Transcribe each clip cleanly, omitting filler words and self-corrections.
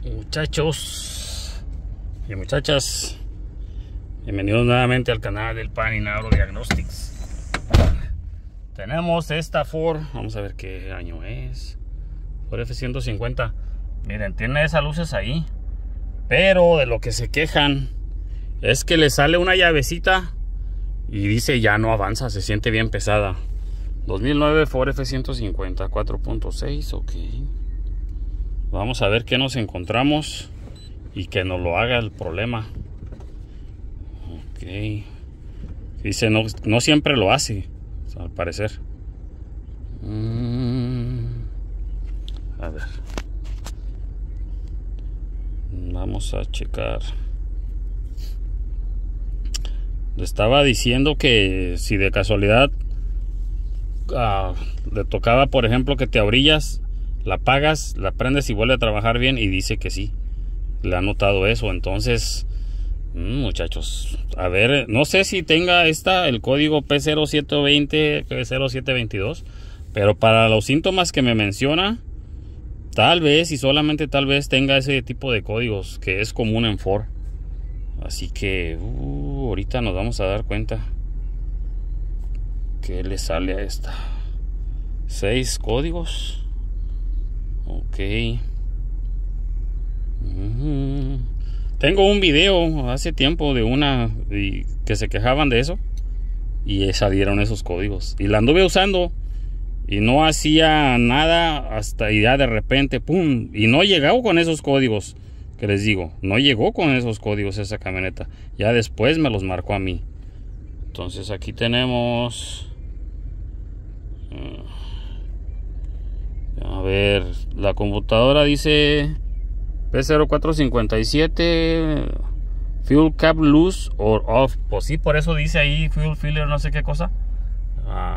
Muchachos y muchachas, bienvenidos nuevamente al canal del Pan y Agro Diagnostics. Tenemos esta Ford, vamos a ver qué año es. Ford F-150. Miren, tiene esas luces ahí, pero de lo que se quejan es que le sale una llavecita y dice ya no avanza, se siente bien pesada. 2009 Ford F-150 4.6, ok. Vamos a ver qué nos encontramos y que nos lo haga el problema. Ok. Dice no siempre lo hace, al parecer. A ver. Vamos a checar. Le estaba diciendo que si de casualidad le tocaba, por ejemplo, que te abrillas, la apagas, la prendes y vuelve a trabajar bien, y dice que sí, le ha notado eso. Entonces, muchachos, a ver, no sé si tenga el código P0720, P0722, pero para los síntomas que me menciona, tal vez y solamente tal vez tenga ese tipo de códigos que es común en Ford. Así que ahorita nos vamos a dar cuenta que le sale a esta. 6 códigos. Ok. Tengo un video hace tiempo de una que se quejaban de eso y salieron esos códigos y la anduve usando y no hacía nada hasta ya de repente pum, y no llegó con esos códigos que les digo, no llegó con esos códigos esa camioneta, ya después me los marcó a mí. Entonces aquí tenemos a ver, la computadora dice P0457 fuel cap loose or off. Pues sí, por eso dice ahí fuel filler no sé qué cosa.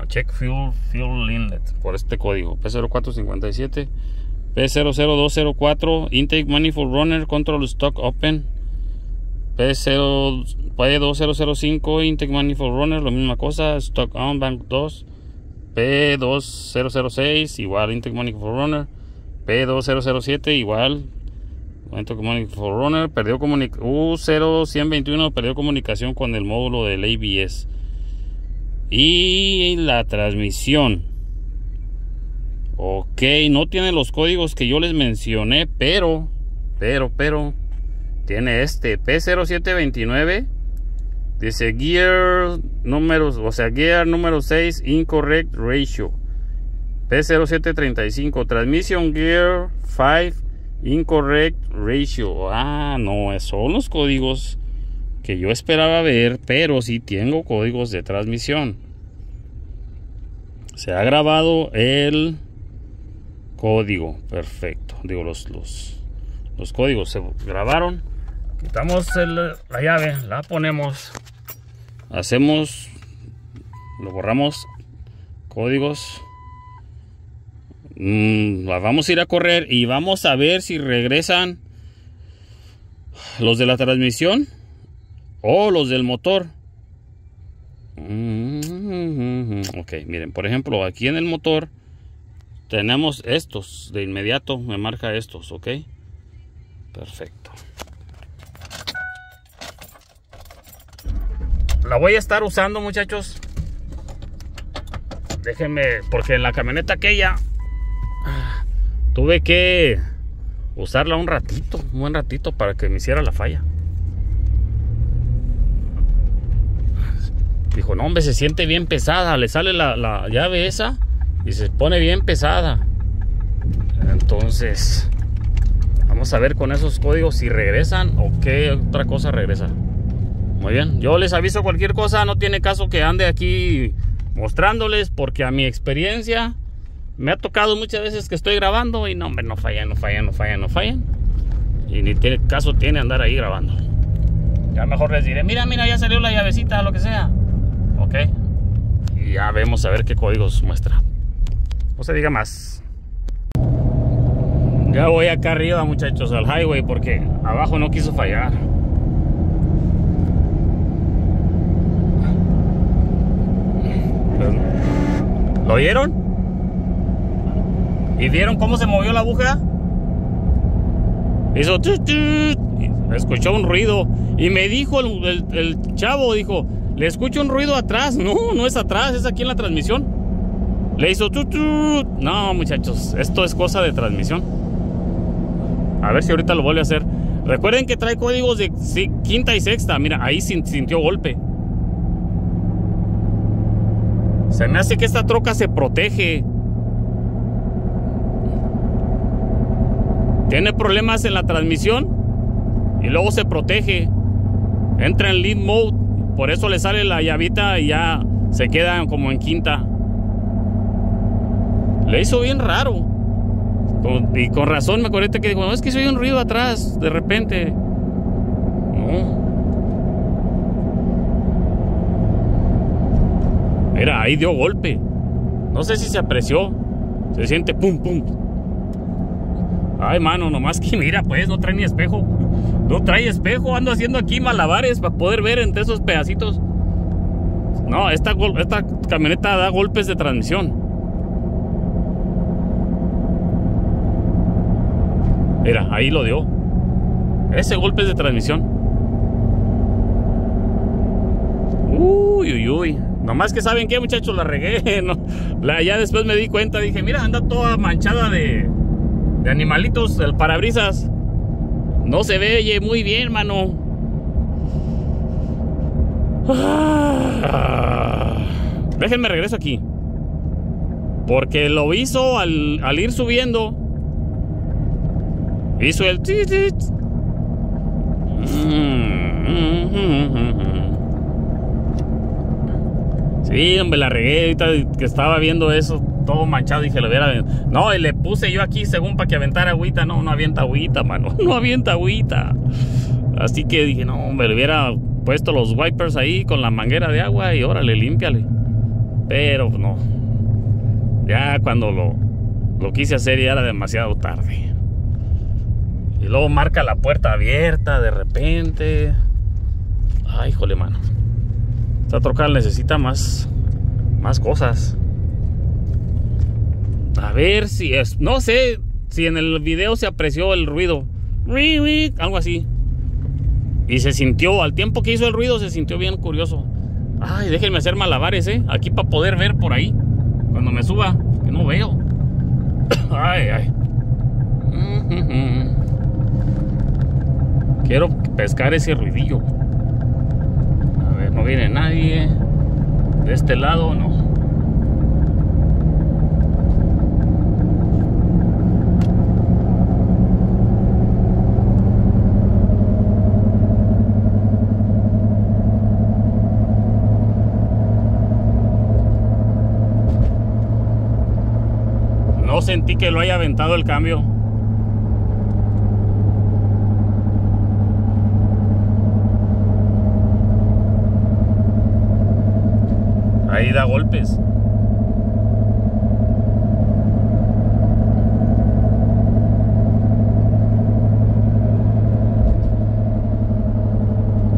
Check fuel inlet por este código P0457. P00204 intake manifold runner control stock open. P2005 intake manifold runner, la misma cosa, stock on bank 2. P2006 igual intake manifold runner. P2007 igual intake manifold runner. Perdió U0121 perdió comunicación con el módulo del ABS. Y la transmisión, ok, no tiene los códigos que yo les mencioné, pero tiene este P0729. Dice gear número 6 incorrect ratio. P0735 transmission gear 5 incorrect ratio. No, son los códigos que yo esperaba ver, pero sí tengo códigos de transmisión. Se ha grabado el código, perfecto. Digo, los códigos se grabaron. Quitamos la llave, la ponemos, lo borramos, códigos. Vamos a ir a correr y vamos a ver si regresan los de la transmisión o los del motor. Ok, miren, por ejemplo, aquí en el motor tenemos estos, de inmediato me marca estos, ok, perfecto. La voy a estar usando, muchachos. Déjenme, porque en la camioneta aquella tuve que usarla un buen ratito para que me hiciera la falla. Dijo, no hombre, se siente bien pesada. Le sale la llave esa y se pone bien pesada. Entonces vamos a ver con esos códigos si regresan o qué otra cosa regresa. Muy bien, yo les aviso cualquier cosa. No tiene caso que ande aquí mostrándoles, porque a mi experiencia me ha tocado muchas veces que estoy grabando y no, hombre, no fallan. Y ni tiene caso tiene andar ahí grabando. Ya mejor les diré, mira, ya salió la llavecita, lo que sea. Ok, y ya vemos a ver qué códigos muestra. No se diga más. Ya voy acá arriba, muchachos, al highway, porque abajo no quiso fallar. ¿Lo oyeron? ¿Y vieron cómo se movió la aguja? hizo escuchó un ruido y me dijo el chavo, dijo, le escucho un ruido atrás. No es atrás, es aquí en la transmisión. Le hizo no, muchachos, esto es cosa de transmisión. A ver si ahorita lo vuelve a hacer. Recuerden que trae códigos de quinta y sexta. Mira, ahí sintió golpe. Se me hace que esta troca se protege. Tiene problemas en la transmisión y luego se protege. Entra en lead mode. Por eso le sale la llavita y ya se queda como en quinta. Le hizo bien raro. Y con razón me acordé que dijo, no, es que soy un ruido atrás de repente. No. Mira, ahí dio golpe. No sé si se apreció. Se siente pum, pum. Ay, mano, nomás que mira, pues, no trae ni espejo. No trae espejo. Ando haciendo aquí malabares para poder ver entre esos pedacitos. No, esta camioneta da golpes de transmisión. Mira, ahí lo dio. Ese golpe es de transmisión. Uy. Nomás que saben qué, muchachos, la regué. No, ya después me di cuenta, dije, mira, anda toda manchada de animalitos, el parabrisas. No se ve muy bien, mano. Déjenme regreso aquí. Porque lo hizo al ir subiendo. Hizo el tit. Sí, hombre, la regué ahorita que estaba viendo eso todo manchado. Dije, lo hubiera... No, y le puse yo aquí según para que aventara agüita. No avienta agüita, mano. No avienta agüita. Así que dije, no, hombre, le hubiera puesto los wipers ahí con la manguera de agua y órale, límpiale. Pero no. Ya cuando lo quise hacer ya era demasiado tarde. Y luego marca la puerta abierta de repente. Ay, híjole, mano. Esta troca necesita más cosas. A ver si es... No sé si en el video se apreció el ruido. Algo así. Y se sintió, al tiempo que hizo el ruido, se sintió bien curioso. Ay, déjenme hacer malabares, aquí para poder ver por ahí. Cuando me suba, que no veo. Ay. Quiero pescar ese ruidillo. A ver, no viene nadie. De este lado, no. No sentí que lo haya aventado el cambio. Ahí da golpes.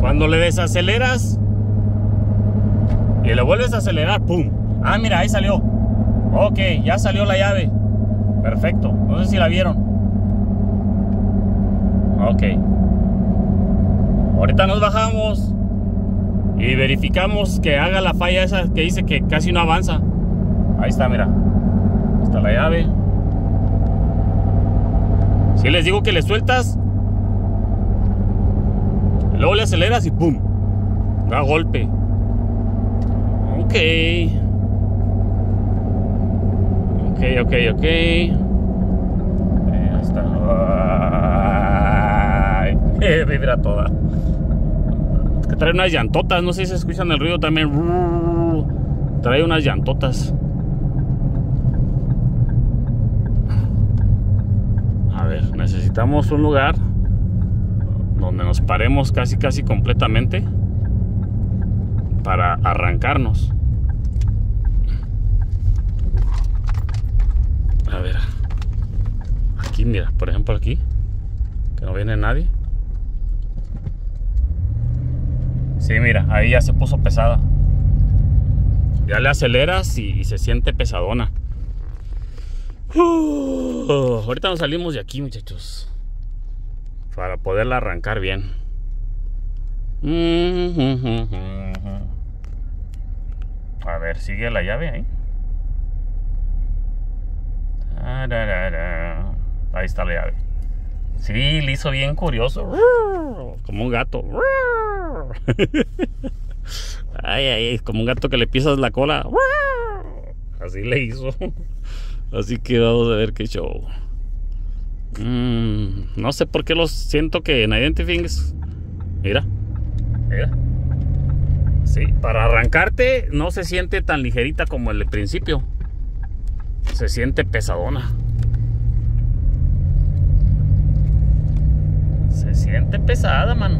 Cuando le desaceleras y le vuelves a acelerar, ¡pum! Ah, mira, ahí salió. Ok, ya salió la llave. Perfecto, no sé si la vieron. Ok. Ahorita nos bajamos y verificamos que haga la falla esa que dice que casi no avanza. Ahí está, mira. Ahí está la llave. Si les digo que le sueltas, luego le aceleras y ¡pum! Da golpe. Ok. Ahí está. Ay, vibra toda. Es que trae unas llantotas. No sé si se escuchan el ruido también. Trae unas llantotas. A ver, necesitamos un lugar donde nos paremos casi completamente para arrancarnos. A ver, aquí mira, por ejemplo aquí, que no viene nadie. Sí, mira, ahí ya se puso pesada. Ya le aceleras y se siente pesadona. Ahorita nos salimos de aquí, muchachos. para poderla arrancar bien. A ver, sigue la llave ahí. Ahí está la llave. Sí, le hizo bien curioso. Como un gato. Ay, como un gato que le pisas la cola. Así le hizo. Así que vamos a ver qué show. No sé por qué los siento que en Identifix. Mira. Sí, para arrancarte no se siente tan ligerita como el de principio. Se siente pesadona. Se siente pesada, mano.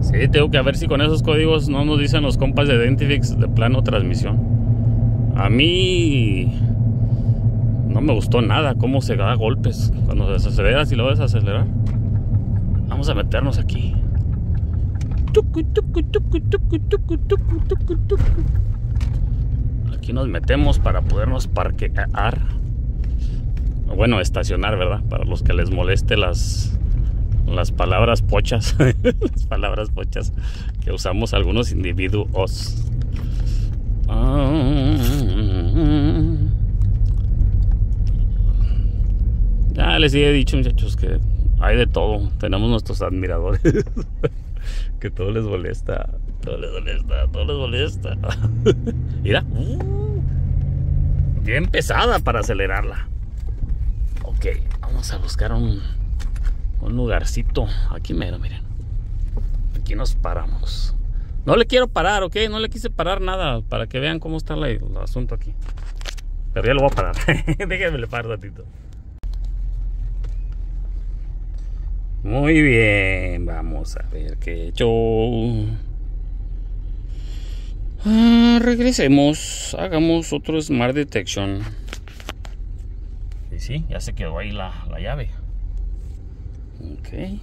Sí, tengo que ver si con esos códigos no nos dicen los compas de Identifix de plano transmisión. A mí no me gustó nada cómo se da golpes cuando desaceleras y lo desacelerar. Vamos a meternos aquí. Aquí nos metemos para podernos parquear. Bueno, estacionar, ¿verdad? Para los que les moleste las palabras pochas. Las palabras pochas que usamos algunos individuos. Ya les he dicho, muchachos, que hay de todo. Tenemos nuestros admiradores. Que todo les molesta. Todo les molesta. Mira. Bien pesada para acelerarla. Ok, vamos a buscar un lugarcito. Aquí mero, miren. Aquí nos paramos. No le quiero parar, ok. No le quise parar nada para que vean cómo está el asunto aquí. Pero ya lo voy a parar. Déjenme le paro un ratito. Muy bien, vamos a ver qué he hecho. Regresemos, hagamos otro Smart Detection. Y sí, ya se quedó ahí la llave. Ok.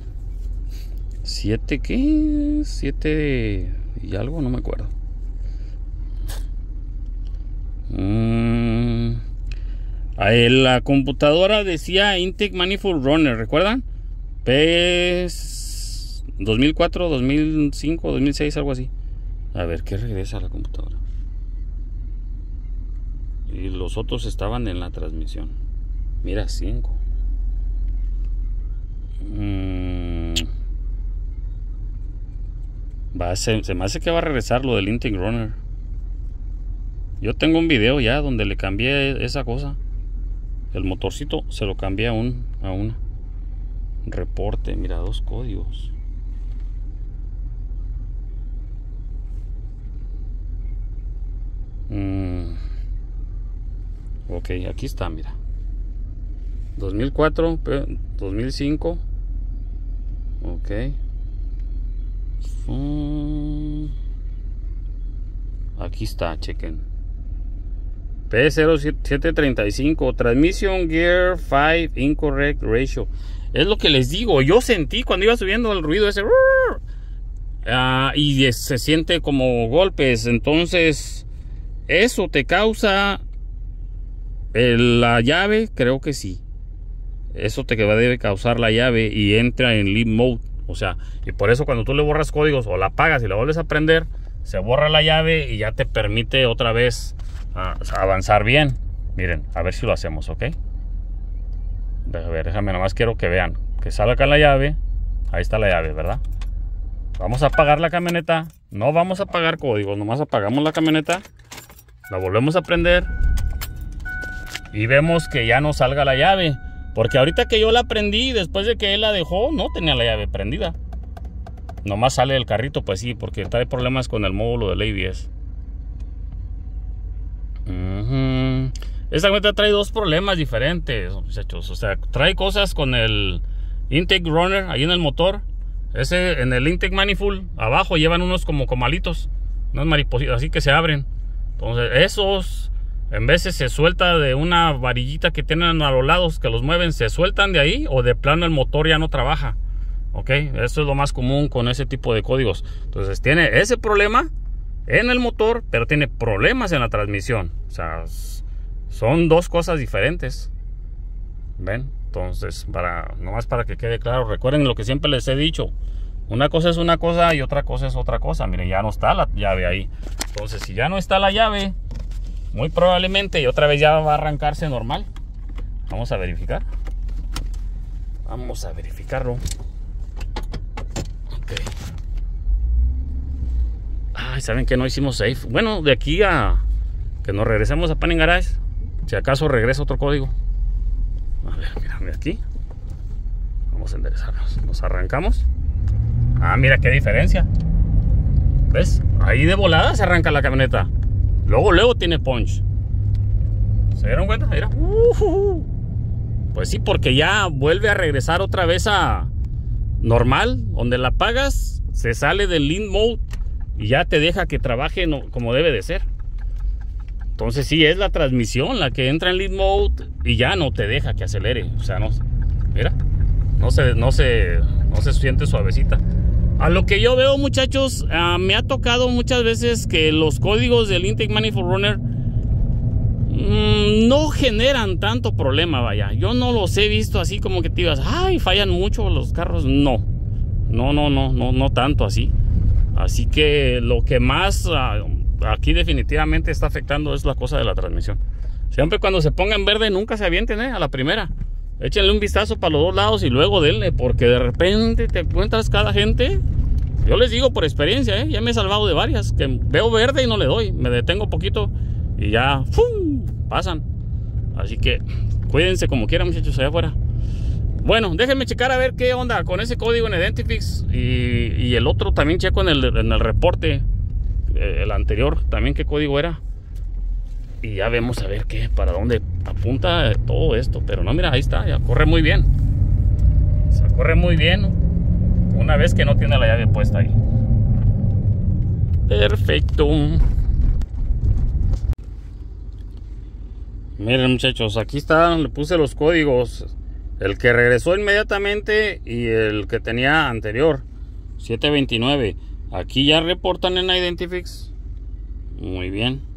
7, ¿qué? 7 y algo, no me acuerdo. La computadora decía Intake Manifold Runner, ¿recuerdan? PES 2004, 2005, 2006, algo así. A ver, ¿qué regresa a la computadora? Y los otros estaban en la transmisión. Mira, 5. Se me hace que va a regresar lo del Intake Runner. Yo tengo un video ya donde le cambié esa cosa. El motorcito se lo cambié a una. Reporte, mira, 2 códigos. Ok, aquí está, mira. 2004, 2005. Ok. Aquí está, chequen. P0735, Transmission Gear 5 Incorrect Ratio. Es lo que les digo, yo sentí cuando iba subiendo el ruido ese. Y se siente como golpes. Entonces, ¿eso te causa la llave? Creo que sí. Eso te debe causar la llave y entra en Leave Mode. O sea, y por eso cuando tú le borras códigos o la apagas y la vuelves a prender, se borra la llave y ya te permite otra vez avanzar bien. Miren, a ver si lo hacemos, ¿ok? A ver, déjame, nomás quiero que vean que sale acá la llave. Ahí está la llave, ¿verdad? Vamos a apagar la camioneta. No vamos a apagar códigos, nomás apagamos la camioneta, la volvemos a prender y vemos que ya no salga la llave. Porque ahorita que yo la prendí, después de que él la dejó, no tenía la llave prendida. Nomás sale del carrito, pues sí, porque trae problemas con el módulo del ABS. Esta camioneta trae 2 problemas diferentes, muchachos. O sea, trae cosas con el Intake Runner ahí en el motor. En el Intake Manifold, abajo llevan unos como comalitos, unas maripositas así que se abren. Entonces, esos, en veces se suelta de una varillita que tienen a los lados que los mueven, se sueltan de ahí, o de plano el motor ya no trabaja. Ok, eso es lo más común con ese tipo de códigos. Entonces, tiene ese problema en el motor, pero tiene problemas en la transmisión. O sea, son 2 cosas diferentes. ¿Ven? Entonces, nomás para que quede claro, recuerden lo que siempre les he dicho. Una cosa es una cosa y otra cosa es otra cosa. Miren, ya no está la llave ahí. Entonces, si ya no está la llave, muy probablemente y otra vez ya va a arrancarse normal. Vamos a verificar. Vamos a verificarlo. Ok. Ay, ¿saben que no hicimos safe? Bueno, de aquí a que nos regresemos a Pan Garage, si acaso regresa otro código. A ver, mírame aquí. Vamos a enderezarnos. Nos arrancamos. Ah, mira qué diferencia. ¿Ves? Ahí de volada se arranca la camioneta. Luego tiene punch. ¿Se dieron cuenta? Mira. Pues sí, porque ya vuelve a regresar otra vez a normal. Donde la apagas, se sale del lean mode y ya te deja que trabaje como debe de ser. Entonces sí, es la transmisión la que entra en lean mode y ya no te deja que acelere. O sea, no, mira, no se siente suavecita. A lo que yo veo, muchachos, me ha tocado muchas veces que los códigos del Intake Manifold Runner no generan tanto problema, vaya. Yo no los he visto así como que te digas, ay, fallan mucho los carros. No tanto así. Así que lo que más aquí definitivamente está afectando es la cosa de la transmisión. Siempre cuando se ponga en verde, nunca se avienten a la primera. Échenle un vistazo para los dos lados y luego denle, porque de repente te encuentras cada gente. Yo les digo por experiencia, ya me he salvado de varias, que veo verde y no le doy, me detengo poquito y ya ¡fum! Pasan. Así que cuídense como quieran, muchachos, allá afuera. Bueno, déjenme checar a ver qué onda con ese código en Identifix y el otro también checo en el reporte, el anterior también qué código era. Y ya vemos a ver para dónde apunta todo esto. Pero no, mira, ahí está, ya corre muy bien. O sea, corre muy bien una vez que no tiene la llave puesta ahí. Perfecto. Miren, muchachos, aquí está, le puse los códigos. El que regresó inmediatamente y el que tenía anterior, 729. Aquí ya reportan en Identifix. Muy bien.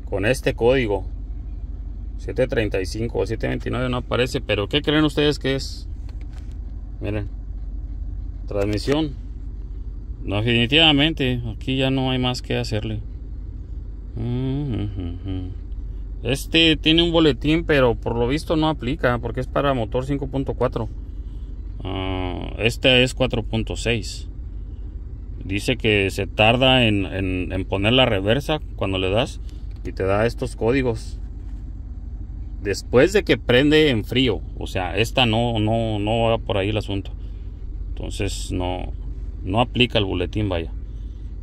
Con este código 735 o 729 no aparece, pero ¿qué creen ustedes que es? Miren, transmisión. No, definitivamente aquí ya no hay más que hacerle. Este tiene un boletín, pero por lo visto no aplica porque es para motor 5.4. Este es 4.6. Dice que se tarda en poner la reversa cuando le das y te da estos códigos después de que prende en frío. O sea, esta no va por ahí el asunto. Entonces no aplica el boletín, vaya.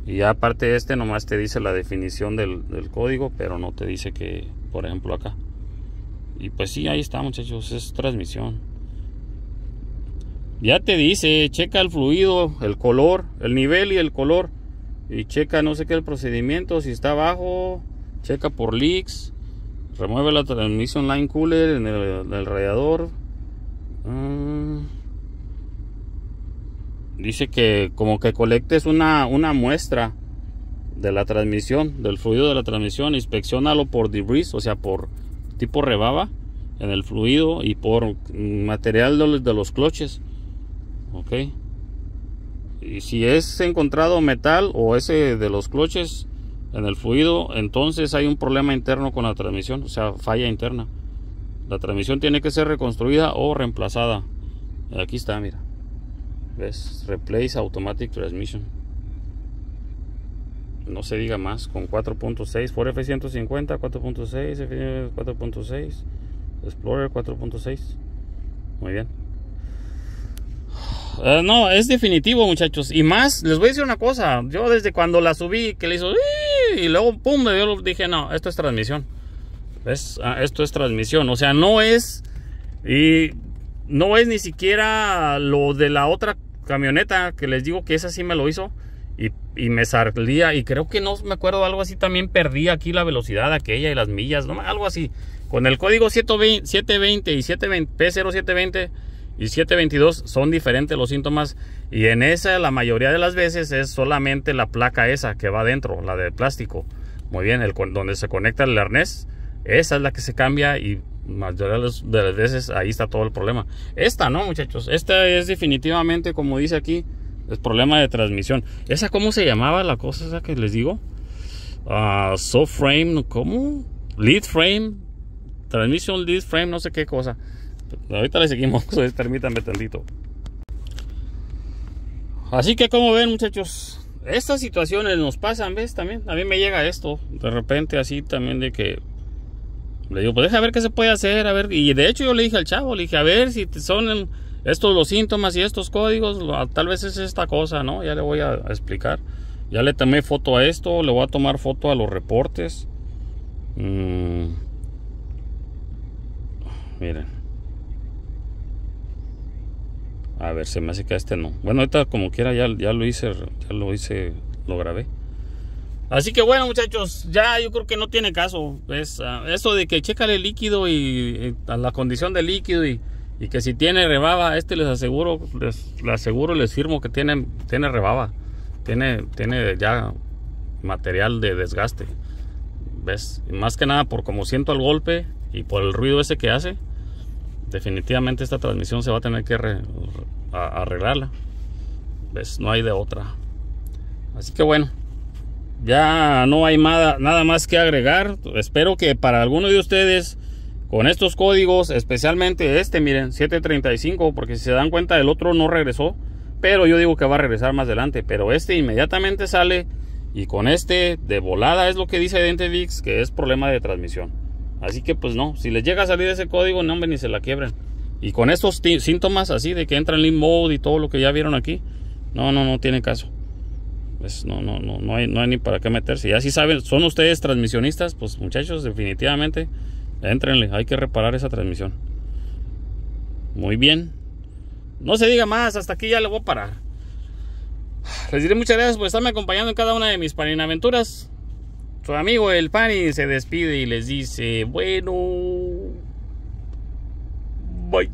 Y ya aparte nomás te dice la definición del código, pero no te dice que, por ejemplo, acá. Y pues sí, ahí está, muchachos, es transmisión. Ya te dice, checa el fluido, el color, el nivel y el color. Y checa no sé qué el procedimiento, si está bajo, checa por leaks. Remueve la transmission line cooler en el radiador. Dice que como que colectes una muestra de la transmisión, del fluido de la transmisión. Inspecciónalo por debris, o sea, por tipo rebaba en el fluido y por material de los cloches. Ok, y si es encontrado metal o ese de los cloches en el fluido, entonces hay un problema interno con la transmisión, o sea, falla interna. La transmisión tiene que ser reconstruida o reemplazada. Aquí está, mira, ves, replace automatic transmission. No se diga más, con 4.6 Ford F-150, 4.6 4.6 Explorer 4.6. muy bien. No, es definitivo, muchachos. Y más, les voy a decir una cosa. Yo desde cuando la subí, que le hizo y luego pum, yo dije, no, esto es transmisión. ¿Ves? Esto es transmisión. O sea, no es ni siquiera lo de la otra camioneta que les digo que esa sí me lo hizo y me salía, y creo que no me acuerdo, algo así, también perdí aquí la velocidad aquella y las millas, ¿no? Algo así. Con el código 720 y 720 P0720 y 722 son diferentes los síntomas, y en esa la mayoría de las veces es solamente la placa esa que va adentro, la de plástico. Muy bien, donde se conecta el arnés, Esa es la que se cambia y mayoría de las veces ahí está todo el problema. Esta no, muchachos, esta es definitivamente, como dice aquí, es problema de transmisión. ¿Esa cómo se llamaba la cosa esa que les digo? Subframe, ¿cómo? Lead frame, transmission lead frame, no sé qué cosa. Ahorita le seguimos, permítanme tantito. Así que como ven, muchachos, estas situaciones nos pasan, ¿ves? También a mí me llega esto de repente así también, de que le digo, pues deja ver qué se puede hacer, a ver. Y de hecho yo le dije al chavo, le dije, a ver si son estos los síntomas y estos códigos, tal vez es esta cosa, ¿no? Ya le voy a explicar. Ya le tomé foto a esto, le voy a tomar foto a los reportes. Miren. A ver, se me hace que este no. Bueno, ahorita como quiera ya lo hice, lo grabé. Así que bueno, muchachos, ya yo creo que no tiene caso. Es eso de que chécale el líquido y a la condición del líquido y que si tiene rebaba, les firmo que tiene rebaba. Tiene ya material de desgaste. ¿Ves? Y más que nada por como siento el golpe y por el ruido ese que hace. Definitivamente esta transmisión se va a tener que arreglarla. ¿Ves? No hay de otra. Así que bueno, ya no hay nada más que agregar. Espero que para alguno de ustedes con estos códigos, especialmente miren, 735, porque si se dan cuenta el otro no regresó, pero yo digo que va a regresar más adelante, pero inmediatamente sale y con de volada es lo que dice Identifix, que es problema de transmisión. Así que pues no, si les llega a salir ese código, no, hombre, ni se la quiebren. Y con estos síntomas así de que entra en Lean Mode y todo lo que ya vieron aquí, no tiene caso. Pues no hay ni para qué meterse. Ya si saben, son ustedes transmisionistas, pues muchachos, definitivamente éntrenle, hay que reparar esa transmisión. Muy bien. No se diga más, hasta aquí ya le voy a parar. Les diré muchas gracias por estarme acompañando en cada una de mis paninaventuras. Su amigo el Pani se despide y les dice, bueno, bye.